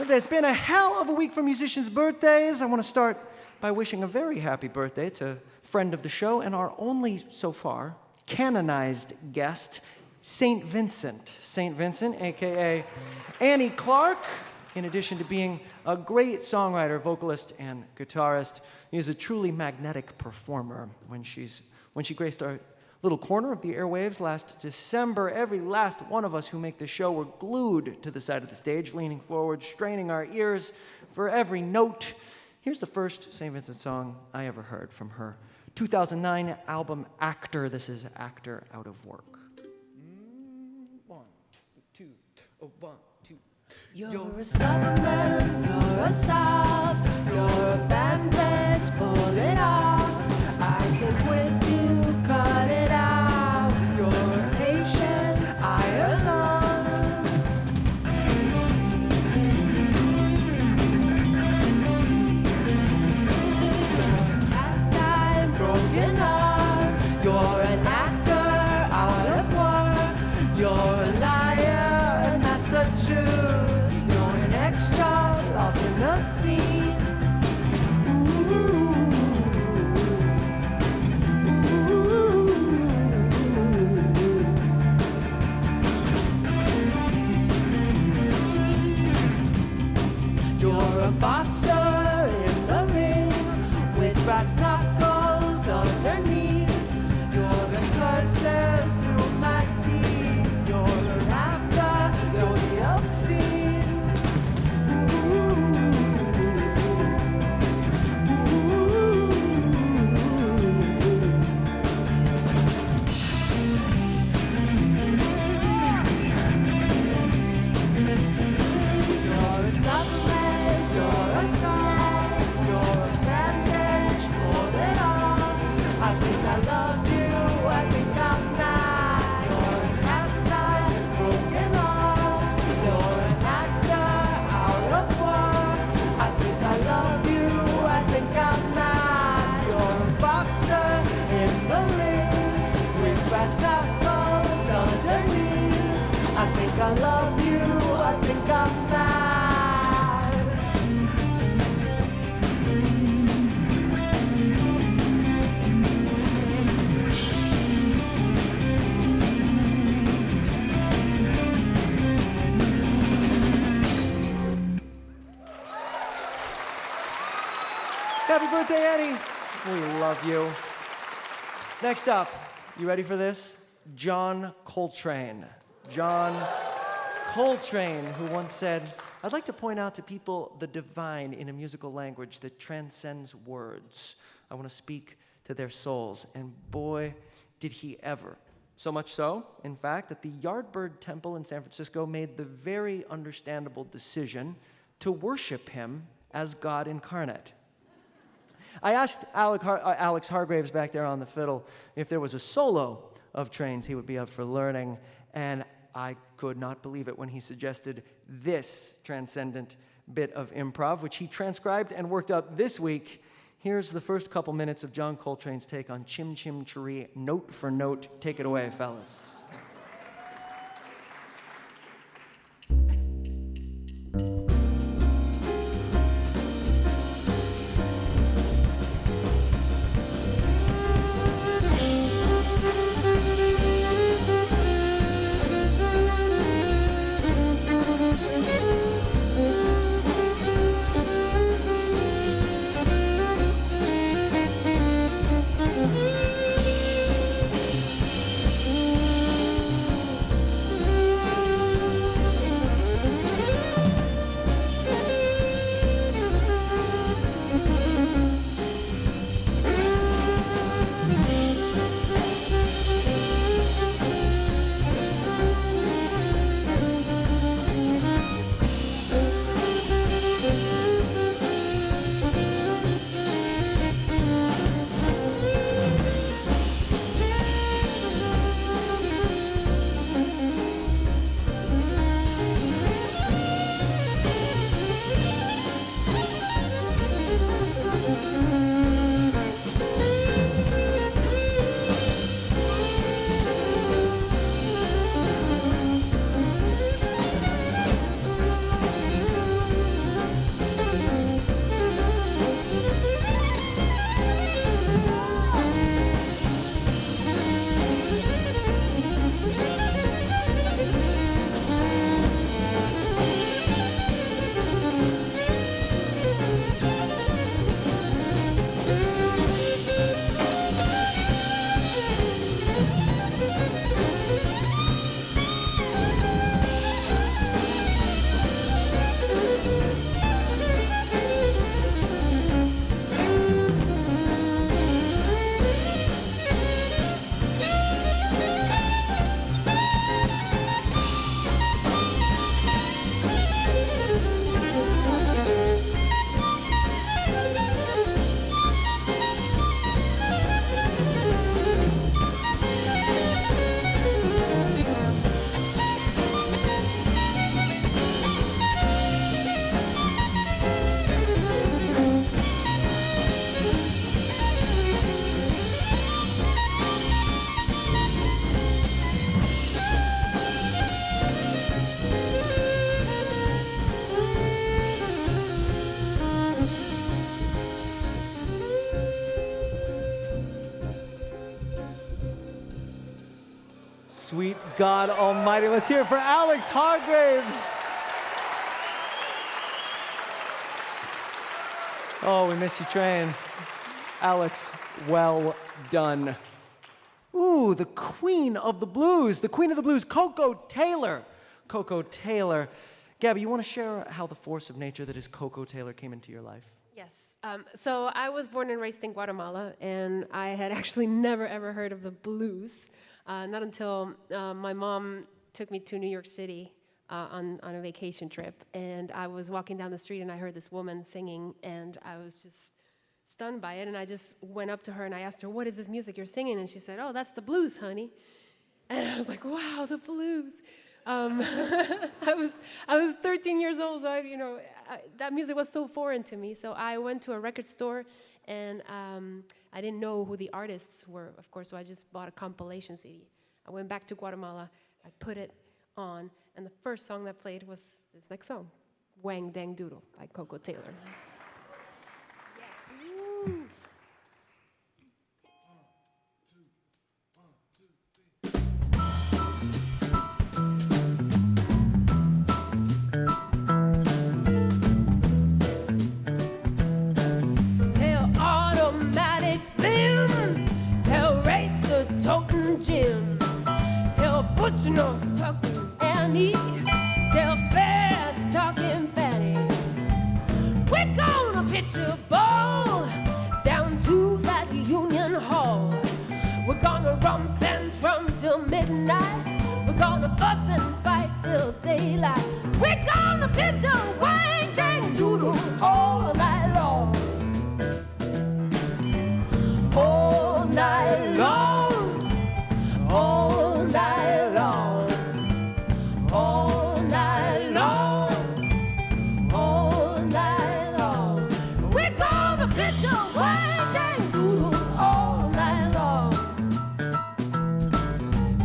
It's been a hell of a week for musicians' birthdays. I want to start by wishing a very happy birthday to friend of the show and our only, so far, canonized guest, St. Vincent. St. Vincent, a.k.a. Annie Clark. In addition to being a great songwriter, vocalist, and guitarist, he is a truly magnetic performer. When she graced our little corner of the airwaves last December, every last one of us who make the show were glued to the side of the stage, leaning forward, straining our ears for every note. Here's the first St. Vincent song I ever heard from her 2009 album, Actor. This is Actor Out of Work. 1, 2, 1, 2. You're a Superman, you're a sob, you're a bandage, pull it off. I can quit you, cut it out. You're a patient, I alone. As I'm broken up, you're an actor out of work. You're a liar, and that's the truth. You're an extra, lost in the scene. You're a boxer in the ring with brass knuckles underneath. You're the curses through my teeth. You're the laughter, you're the obscene. You're a supplement, you're a song, you're a bandage, pull it off. I think I love you, I think I'm mad. You're an aside, broken off. You're an actor out of work. I think I love you, I think I'm mad. You're a boxer in the ring with brass knuckles underneath. I think I love you, I think I'm mad. Happy birthday, Annie. We love you. Next up, you ready for this? John Coltrane. John Coltrane, who once said, "I'd like to point out to people the divine in a musical language that transcends words. I want to speak to their souls." And boy, did he ever. So much so, in fact, that the Yardbird Temple in San Francisco made the very understandable decision to worship him as God incarnate. I asked Alex Hargreaves back there on the fiddle if there was a solo of Trains he would be up for learning, and I could not believe it when he suggested this transcendent bit of improv, which he transcribed and worked up this week. Here's the first couple minutes of John Coltrane's take on Chim Chim Cheree, note for note. Take it away, fellas. Sweet God Almighty. Let's hear it for Alex Hargreaves. Oh, we miss you, Train. Alex, well done. Ooh, the queen of the blues. The queen of the blues, Koko Taylor. Koko Taylor. Gaby, you want to share how the force of nature that is Koko Taylor came into your life? Yes. So I was born and raised in Guatemala, and I had actually never, ever heard of the blues. Not until my mom took me to New York City on a vacation trip, and I was walking down the street, and I heard this woman singing, and I was just stunned by it, and I just went up to her, and I asked her, "What is this music you're singing?" And she said, "Oh, that's the blues, honey." And I was like, "Wow, the blues." I was 13 years old, so that music was so foreign to me. So I went to a record store, and I didn't know who the artists were, of course, so I just bought a compilation CD. I went back to Guatemala, I put it on, and the first song that played was this next song, Wang, Doodle by Koko Taylor. Jim, tell Butcher no talking Annie, tell Bears talking Fanny. We're gonna pitch a ball down to that Union Hall. We're gonna rump and drum till midnight. We're gonna fuss and fight till daylight. We're gonna pitch a Wang Dang Doodle all night long. All night long. All night long, all night long, all night long. We're gonna pitch a Wang Dang Doodle all night long.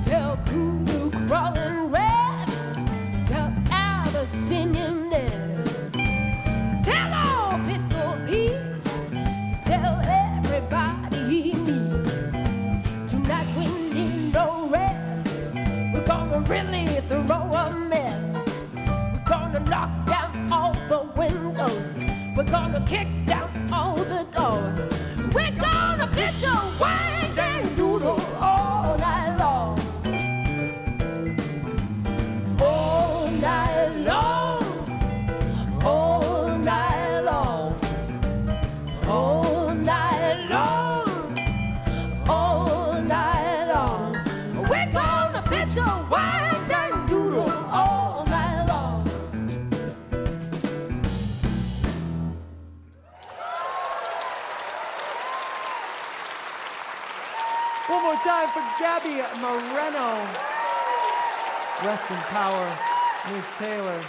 Tell Kulu crawling red, tell Abyssinian Ned, tell old Pistol Pete to tell everybody he meets. Tonight we need no rest. We're gonna really throw a mess. We're gonna knock down all the windows. We're gonna kick down all the doors. We're gonna pitch a Wang Dang Doodle all night long. All night long. All night long. All night long. All night long. We're gonna pitch a Wang Dang Doodle all night long. One more time for Gaby Moreno. Rest in power, Ms. Taylor.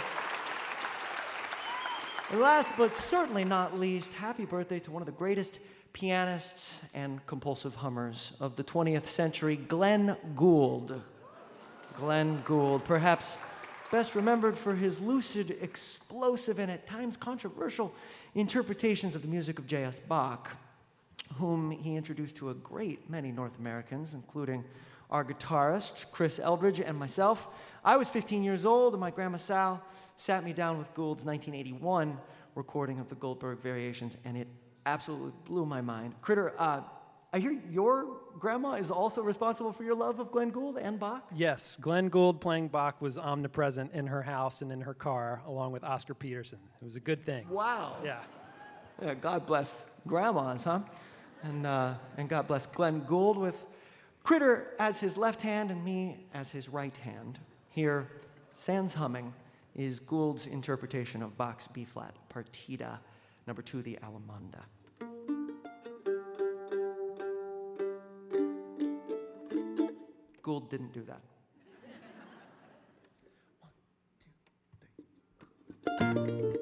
And last but certainly not least, happy birthday to one of the greatest pianists and compulsive hummers of the 20th century, Glenn Gould. Glenn Gould, perhaps best remembered for his lucid, explosive, and at times controversial interpretations of the music of J.S. Bach, whom he introduced to a great many North Americans, including our guitarist, Chris Eldridge, and myself. I was 15 years old, and my grandma Sal sat me down with Gould's 1981 recording of the Goldberg Variations, and it absolutely blew my mind. Critter, I hear your grandma is also responsible for your love of Glenn Gould and Bach? Yes, Glenn Gould playing Bach was omnipresent in her house and in her car, along with Oscar Peterson. It was a good thing. Wow. Yeah. God bless grandmas, huh? And God bless Glenn Gould with Critter as his left hand and me as his right hand. Here, sans humming, is Gould's interpretation of Bach's B-flat Partita, number 2, the Allemande. Gould didn't do that. 1, 2, 3.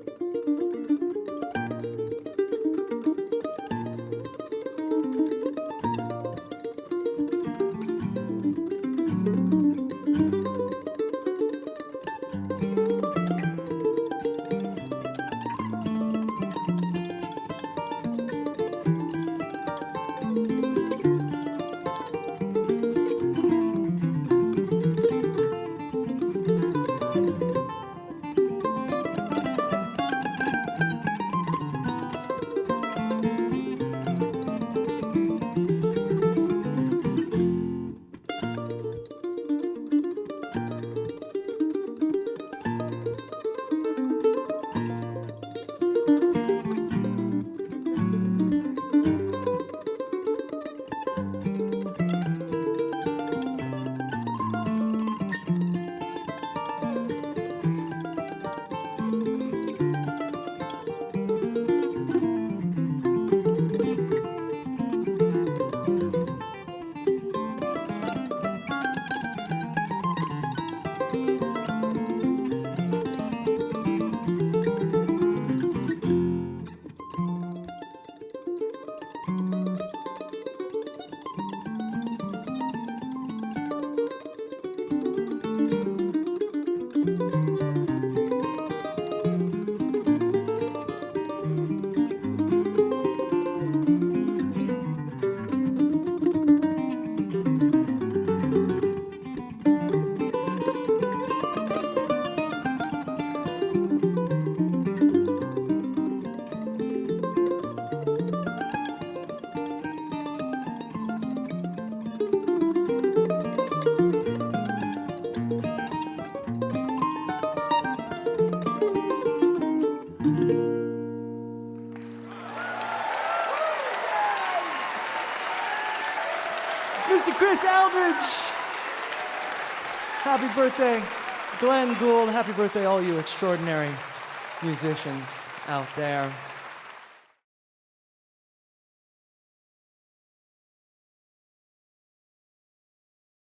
Mr. Chris Eldridge. Happy birthday, Glenn Gould. Happy birthday, all you extraordinary musicians out there.